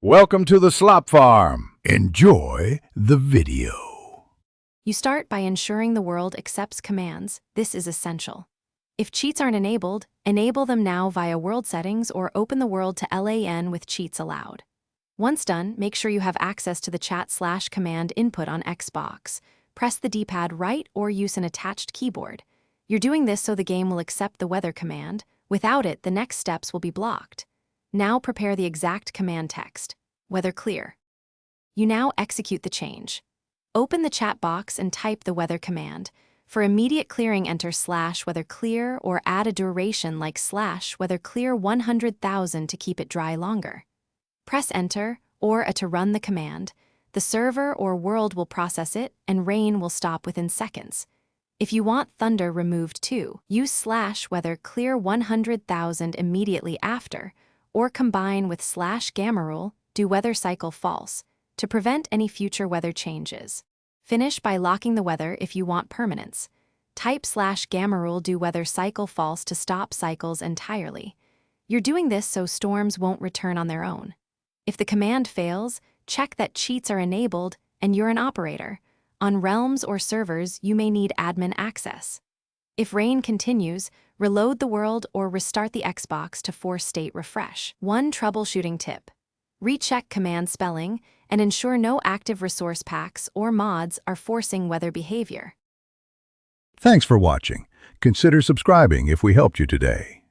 Welcome to the Slop Farm. Enjoy the video. You start by ensuring the world accepts commands. This is essential. If cheats aren't enabled, enable them now via world settings or open the world to LAN with cheats allowed. Once done, make sure you have access to the chat/command input on Xbox. Press the D-pad right or use an attached keyboard. You're doing this so the game will accept the weather command. Without it, the next steps will be blocked. Now prepare the exact command text, weather clear. You now execute the change. Open the chat box and type the weather command. For immediate clearing, enter /weather clear or add a duration like /weather clear 100,000 to keep it dry longer. Press enter or a to run the command. The server or world will process it and rain will stop within seconds. If you want thunder removed too, use /weather clear 100,000 immediately after, or combine with /gamma rule, do weather cycle false, to prevent any future weather changes. Finish by locking the weather if you want permanence. Type /gamma rule do weather cycle false to stop cycles entirely. You're doing this so storms won't return on their own. If the command fails, check that cheats are enabled and you're an operator. On realms or servers, you may need admin access. If rain continues, reload the world or restart the Xbox to force state refresh. One troubleshooting tip: recheck command spelling and ensure no active resource packs or mods are forcing weather behavior. Thanks for watching. Consider subscribing if we helped you today.